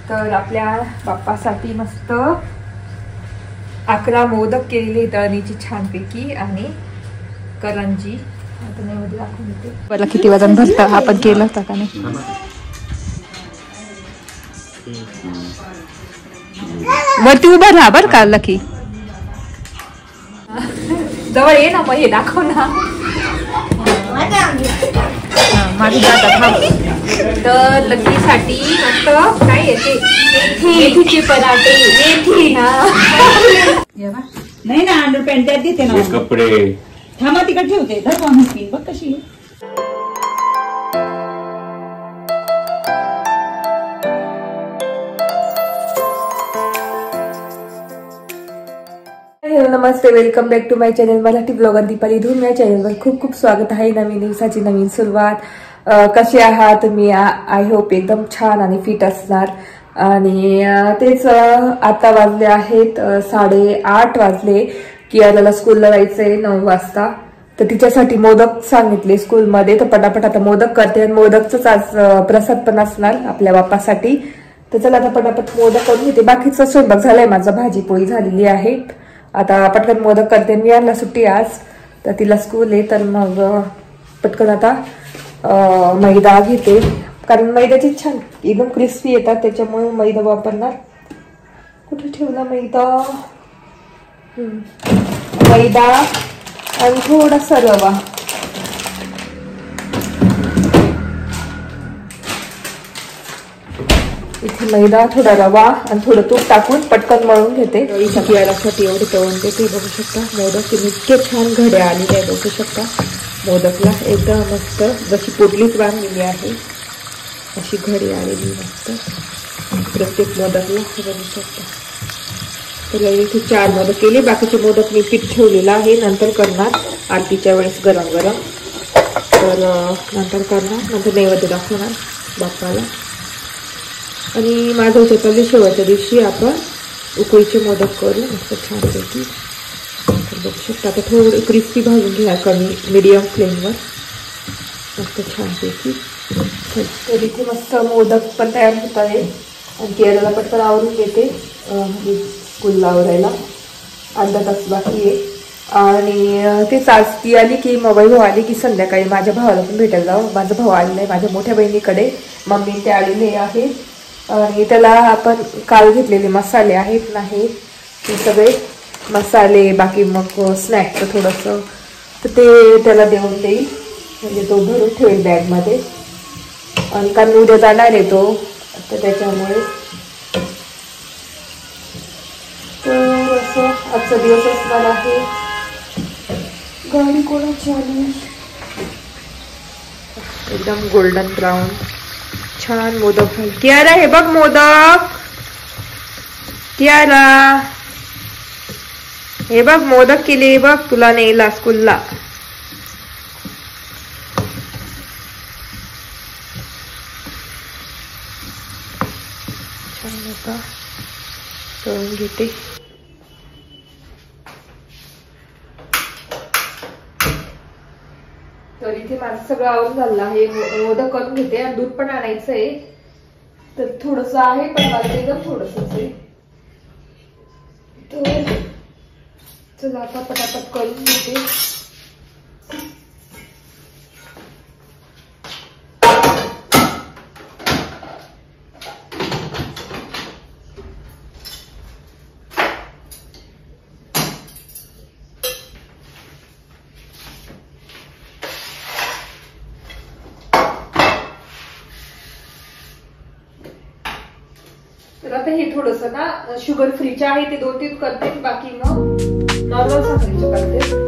तर आपल्या बाप्पासाठी मस्त 11 मोदक केलेले तळणीची छानपैकी आणि करंजी. आता नैवेद्य दाखवून देते. बरं किती वजन भरतं आपण केलं होतं का नाही. वरती उभा राहा बर का लकी. जवळ ये ना मग हे दाखव ना. माझी जाता तर लकीसाठी मस्त काय येते मेथीचे पराठे. मेथी नाही ना अंडर पॅन्ट त्यात देते ना कपडे. थांबा तिकडे ठेवते धर बघ कशी. नमस्ते, welcome back to my channel Marathi blogger Deepali Dhoom. या चॅनलवर खूप खूप स्वागत आहे. नवीन दिवसाची नवीन सुरुवात. कसे आहात तुम्ही? आय होप एकदम छान आणि फिट असणार. आणि तेच आता वाजले आहेत 8:30 वाजले की याला स्कूलला जायचंय 9 वाजता. तर तिच्यासाठी मोदक सांगितले स्कूलमध्ये. तर पटापट आता मोदक करते आणि मोदकच आज प्रसाद पण असणार आपल्या बाप्पासाठी. तर चला आता पटापट मोदक करून घेते. बाकीचा स्वयंपाक झालाय माझा, भाजी पोळी झालेली आहे. आता पटकन मोदक करते. मी यांना सुट्टी आज, तर तिला स्कूल आहे. तर मग पटकन आता मैदा घेते, कारण मैद्याची छान एकदम क्रिस्पी येतात, त्याच्यामुळे मैदा वापरणार. कुठे ठेवला मैदा? मैदा आणि थोडासा रवा. इथे मैदा, थोडा रवा आणि थोडं तूप टाकून पटकन मळून घेते. यासाठी एवढे तळून देते. बघू शकता मोदक इतके छान घडे आलेले आहे. बघू शकता मोदकला एकदम मस्त जशी पुडलीच बांधलेली आहे अशी घडी आलेली मस्त प्रत्येक मोदकला. बघू शकता. तर इथे 4 मोदक केले. बाकीचे मोदक मी पीठ ठेवलेलं आहे, नंतर करणार आरतीच्या वेळेस गरम गरम. तर नंतर करणार, नंतर नैवेद्य दाखवणार बाप्पाला. आणि माझं होतं शेवटच्या दिवशी आपण उकळीचे मोदक करू मस्त छानपैकी. तर बघू शकता आता थोडे क्रिस्पी भाजून घ्या कमी मीडियम फ्लेमवर मस्त छानपैकी. तर इथे मस्त मोदक पण तयार होत आहे आणि केरळला पटकन आवरून देते. स्कूलला आवरायला अर्धा तास बाकी आहे. आणि तेच आज ती आली की मोबाईल भाऊ आली की संध्याकाळी माझ्या भावाला पण भेटायला जाऊ. माझा भाऊ आलेला आहे माझ्या मोठ्या बहिणीकडे. मम्मी ते आलेले आहेत. आणि त्याला आपण काल घेतलेले मसाले आहेत ना, हे सगळे मसाले, बाकी मग स्नॅक्सचं थोडंसं, तर ते त्याला देऊन देईल. म्हणजे तो भरून ठेवेल बॅगमध्ये. आणि कारण उद्या जाणार आहे तो, तर त्याच्यामुळे तर असं आजचा दिवस असणार आहे. गाडी कोणाची आली? एकदम गोल्डन ब्राऊन छान मोदक झाले. कियारा हे बघ मोदक. कियारा हे बघ मोदक केले बघ, तुला नेला स्कूलला. छान आता तळून घेते. तर इथे माझं सगळं आवरून झालं आहे. मोदक करून घेते आणि दूध पण आणायचं आहे. तर थोडस आहे पण माझं एकदम थोडसच आहे. तर चला आता पटापट करून घेते. तर आता हे थोडस ना शुगर फ्रीचे आहे ते 2-3 करते, बाकी मग नॉर्मल साखरेचे करते.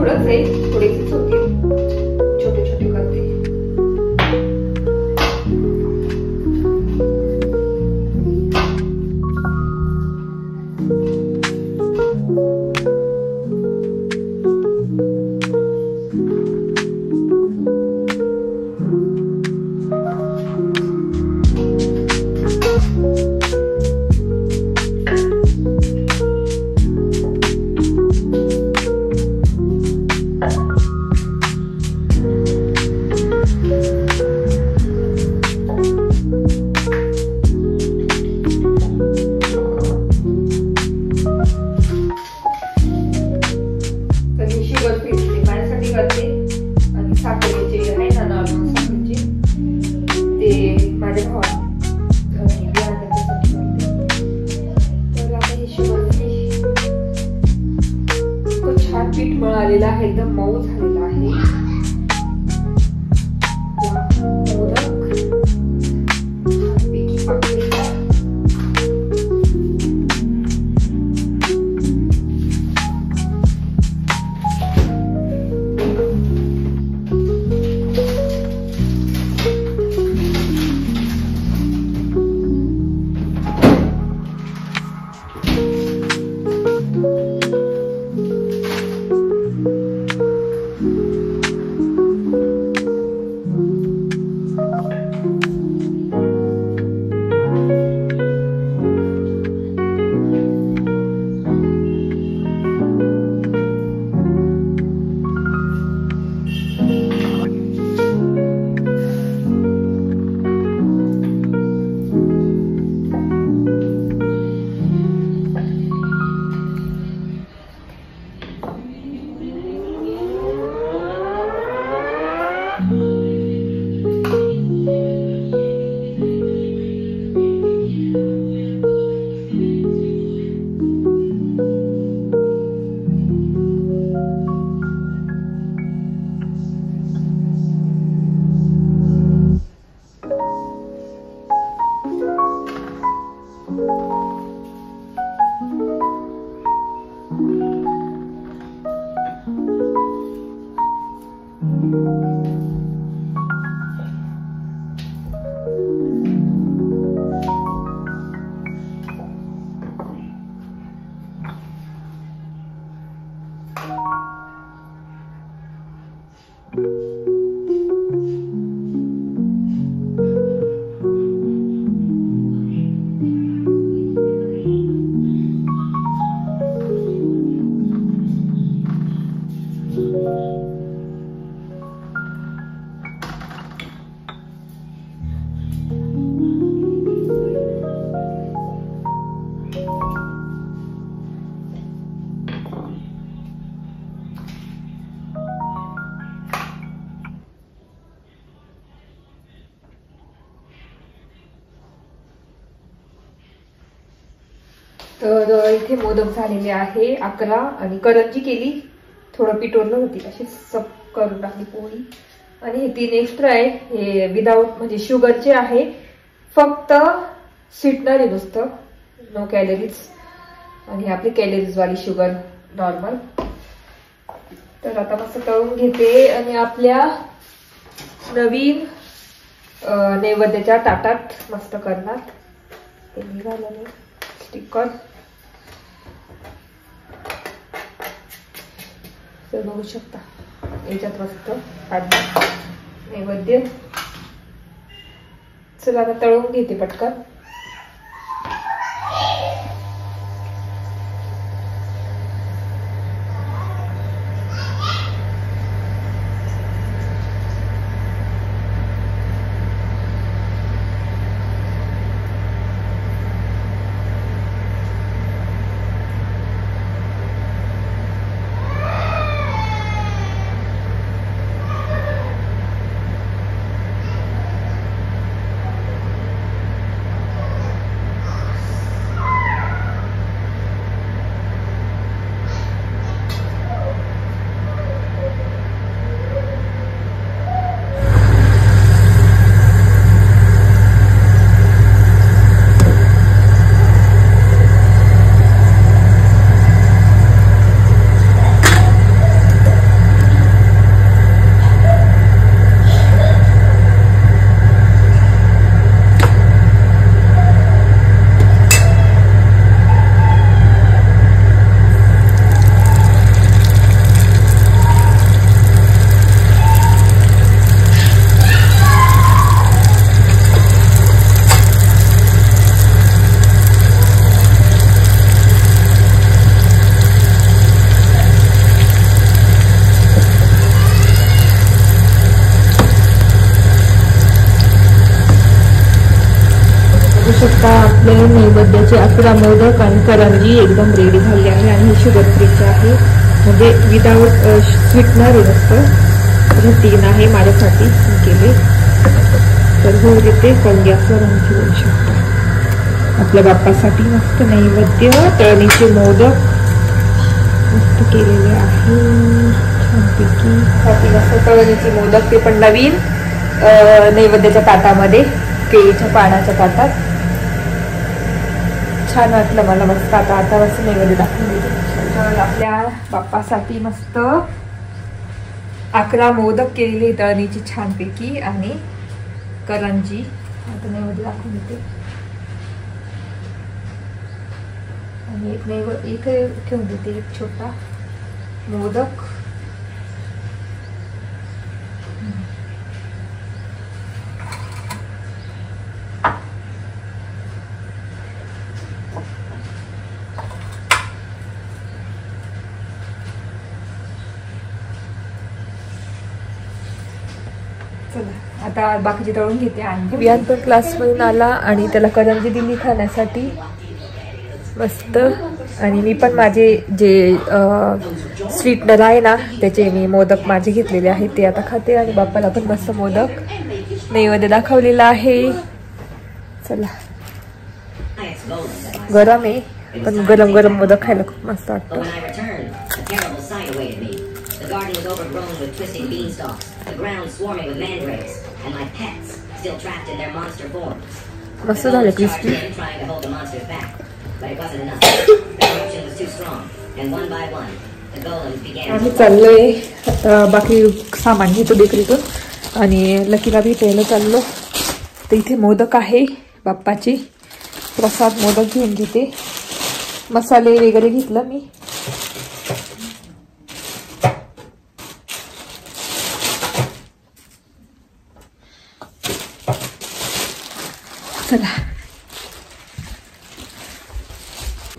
थोडंच आहे, थोडेसेच होतील, छोटे छोटे करते. पीठ मळालेलं आहे, एकदम मऊ झालेलं आहे. तर इथे मोदक झालेले आहे 11 आणि करंजी केली, थोडं पीठ उरलं होती अशी सब करून टाकली पोळी. आणि हे 3 एक्स्ट्रा आहे, हे विदाउट म्हणजे शुगरचे आहे, फक्त स्वीटनर आहे नुसतं, नो कॅलरीज. आणि आपली कॅलरीज वाली शुगर नॉर्मल. तर आता मस्त तळून घेते आणि आपल्या नवीन नैवेद्याच्या ताटात मस्त करणार. हे निघालं स्टिकर बघू शकता, याच्यात मस्त नैवेद्य. चला आता तळून घेते पटकन. आमचे 11 मोदक आणि करंजी एकदम रेडी झाली आहे आणि हे शुगर फ्रीचं आहे, म्हणजे विदाऊट स्वीटनर नसतं, रुटीन आहे माझ्यासाठी केले. तर होऊ देते पण गॅसवर आमची होऊ शकता. आपल्या बाप्पासाठी मस्त नैवेद्य तळणीचे मोदक मस्त केलेले आहे छानपैकी. मस्त तळणीचे मोदक, ते पण नवीन नैवेद्याच्या ताटामध्ये, केळीच्या पानाच्या ताटात. छान वाटलं मला मस्त. आता मस्त नैवेद्य दाखवून आपल्या बाप्पासाठी मस्त 11 मोदक केलेले तळणीची छानपैकी आणि करंजी. आता नैवेद्य दाखवून देते. आणि एक नैवेद्य इथे ठेवून देते, एक छोटा मोदक. आता बाकीचे तळून घेते. आणि विहान पण क्लासमधून आला आणि त्याला करंजी दिली खाण्यासाठी मस्त. आणि मी पण माझे जे स्वीटनर आहे ना त्याचे मी मोदक माझे घेतलेले आहेत ते आता खाते. आणि बाप्पाला पण मस्त मोदक नैवेद्य दाखवलेला आहे. चला, गरम आहे पण गरम गरम मोदक खायला खूप मस्त वाटतं. The garden was overgrown with twisting beanstalks, the ground swarming with mandrakes, and my pets still trapped in their monster forms. मस्त झालं crispy. Trying to hold the monsters back, but it wasn't enough. The eruption was too strong, and one by one, the golems began. आम्ही चाललोय आता बाकी सामान घेतो बेकरीतून आणि लकीला भेटायला चाललो. तर इथे मोदक आहे बाप्पाची, प्रसाद मोदक घेऊन घेते. मसाले वगैरे घेतलं मी. चला,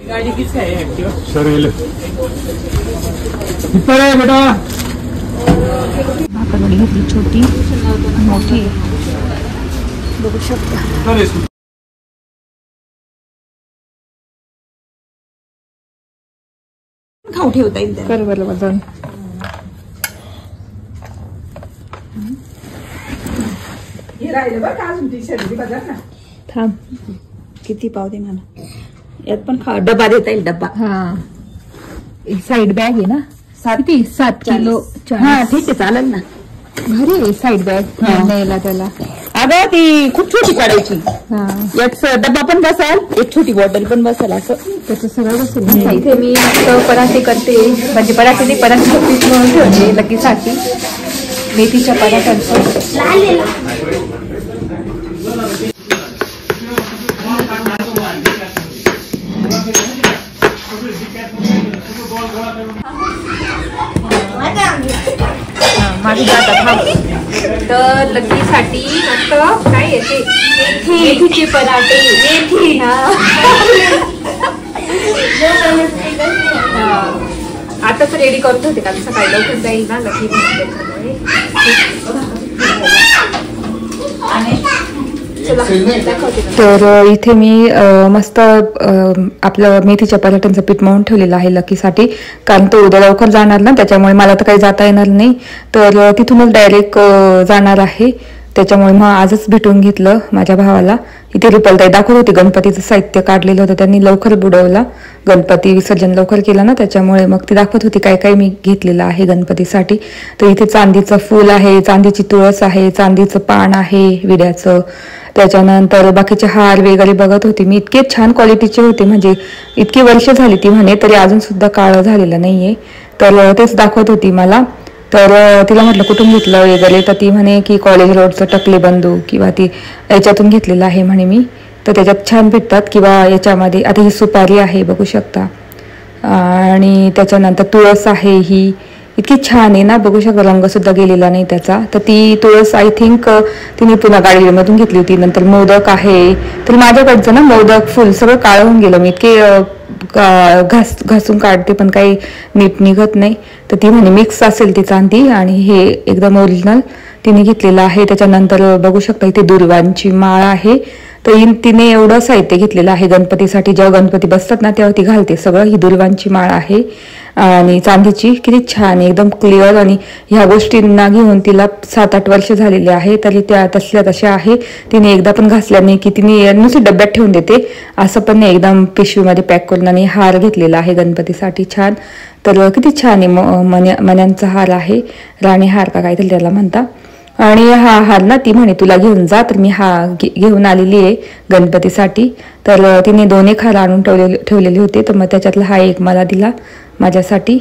गाड़ी किसका है? एक्टिवा सर ये ले ऊपर है बेटा. भाकरवडी घेतली छोटी मोठी बघू शकता. खाऊ ठेवता येईल कर बरं वजन. थांब, किती पाव दे मला. यात पण डबा देता येईल. डबा हा, साईड बॅग आहे ना. 7 किलो. हा ठीक आहे, चालेल ना. भारी आहे साईड बॅग न्यायला त्याला. अगं ती खूप छोटी काढायची. यात डबा पण बसाल, एक छोटी बॉटल पण बसाल, असं त्याचं सगळं बसेल. इथे मी पराठे करते, म्हणजे पराठे नाही, पराठे पीठ म्हणून ठेवते लकीसाठी. मेथीच्या पराठ्यांचं. माझी जातात. तर लग्नीसाठी मस्त काय येते मेथीचे पराठे. मेथी आताच रेडी करत होते, कारण सकाळी लवकर जाईल ना लकी, त्याच्यामुळे. तर इथे मी मस्त आपलं मेथीच्या पराठ्यांचं पीठ मळून ठेवलेलं आहे लकीसाठी, कारण तो उद्या लवकर जाणार ना, त्याच्यामुळे मला तर काही जाता येणार नाही. तर तिथूनच डायरेक्ट जाणार आहे, त्याच्यामुळे मग आजच भेटून घेतलं माझ्या भावाला. इथे रुपलताई दाखवत होती गणपतीचं साहित्य काढलेलं होतं, त्यांनी लवकर बुडवला गणपती, विसर्जन लवकर केलं ना, त्याच्यामुळे मग ती दाखवत होती काय काय मी घेतलेलं आहे गणपतीसाठी. तर इथे चांदीचं फूल आहे, चांदीची तुळस आहे, चांदीचं पान आहे विड्याचं. त्याच्यानंतर बाकीचे हार वगैरे बघत होते मी, इतके छान क्वालिटीचे होते, म्हणजे इतकी वर्ष झाली ती म्हणे तरी अजून सुद्धा काळं झालेलं नाहीये. तर तेच दाखवत होती मला. तर तिला म्हटलं कुठून घेतलं वगैरे, तर ती म्हणे की कॉलेज रोडचं टकले बंधू किंवा ती याच्यातून घेतलेलं आहे म्हणे मी. तर त्याच्यात छान भेटतात, किंवा याच्यामध्ये आता ही सुपारी आहे बघू शकता, आणि त्याच्यानंतर तुळस आहे, ही इतकी छान आहे ना, बघू शकता रंग सुद्धा गेलेला नाही त्याचा. तर ती तुळस आय थिंक तिने पुन्हा गाडीमधून घेतली होती. नंतर मोदक आहे, तर माझ्याकडचं ना मोदक फुल सगळं काळं होऊन गेलं, मी इतके घासून काढते पण काही नीट निघत नाही. तर ती म्हणे मिक्स असेल ती चांदी आणि हे एकदम ओरिजिनल तिने घेतलेलं आहे. त्याच्यानंतर बघू शकता इथे दुर्वांची माळ आहे. तर तिने एवढं साहित्य घेतलेलं आहे गणपतीसाठी. जेव्हा गणपती बसतात ना तेव्हा ती घालते सगळं. ही दुर्वांची माळ आहे आणि चांदीची, किती छान एकदम क्लिअर. आणि ह्या गोष्टींना घेऊन तिला 7-8 वर्ष झालेली आहे तरी त्या तसल्या तशा आहे. तिने एकदा पण घासल्या नाही की तिने नुसती डब्यात ठेवून देते असं पण नाही, एकदम पिशवीमध्ये पॅक करून. आणि हार घेतलेला आहे गणपतीसाठी छान. तर किती छान आहे, मण्यांचा हार आहे, राणी हार का काहीतरी त्याला म्हणता. आणि हा हार ना ती म्हणे तुला घेऊन जा, तर मी हा घेऊन आलेली आहे गणपतीसाठी. तर तिने 2 हार आणून ठेवलेले होते, तर मग त्याच्यातला हा एक मला दिला माझ्यासाठी.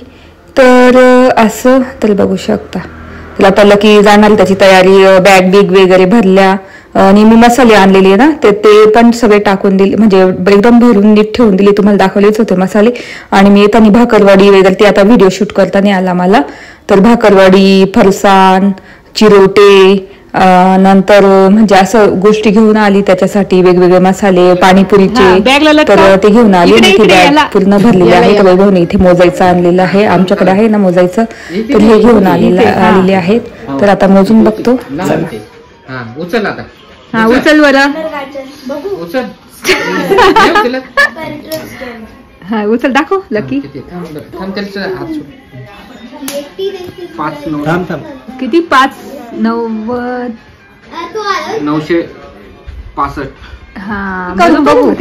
तर असं तर बघू शकता. तिला पहिलं की जाणार त्याची तयारी, बॅग बिग वगैरे भरल्या. आणि मी मसाले आणलेले आहे ना ते पण सगळे टाकून दिले, म्हणजे एकदम भरून नीट ठेवून दिले. तुम्हाला दाखवलेच होते मसाले. आणि मी येताना भाकरवाडी वगैरे ती आता व्हिडिओ शूट करता नाही आला मला. तर भाकरवाडी, फरसाण, चिरोटे, नंतर म्हणजे असं गोष्टी घेऊन आली त्याच्यासाठी. वेगवेगळे मसाले, पाणीपुरीचे, तर ते घेऊन आली. ती बॅग पूर्ण भरलेली आहे. तर वैभवने इथे मोजायचं आणलेलं आहे, आमच्याकडे आहे ना मोजायचं, तर हे घेऊन आलेले आहेत. तर आता मोजून बघतो. उचल आता. हा उचल बरं. उचल. हा उचल, दाखव लकी. किती? 590 965. हा बघू.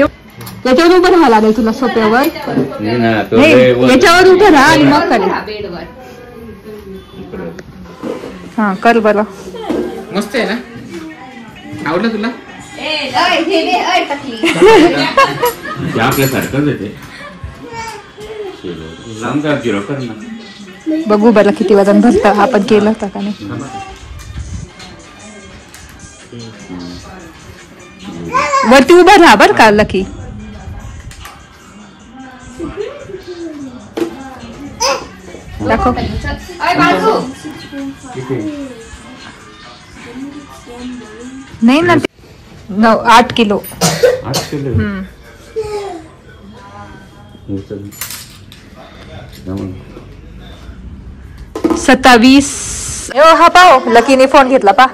याच्यावर उभं राहावं लागेल तुला सोप्यावर. याच्यावर उभं राहा आणि मग करे. हा कर बरं. मस्त आहे ना, आवडलं तुला? आपल्यासारखंच आहे ते. बघू बरं किती वजन भरतं. आपण केलं होतं का नाही. वरती उभं राहा बरं का लकी. दाखव. नाही ना 8 किलो. 8 किलो. 27. हा पाव लकीने फोन घेतला पा.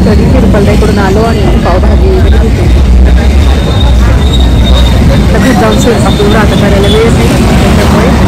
तरी तिरुपल्लाकडून आलो आणि पावभाजी वगैरे घेतो. तर घरी जाऊन स्वयंपाक आता करायला वेळ नाही त्याच्यामुळे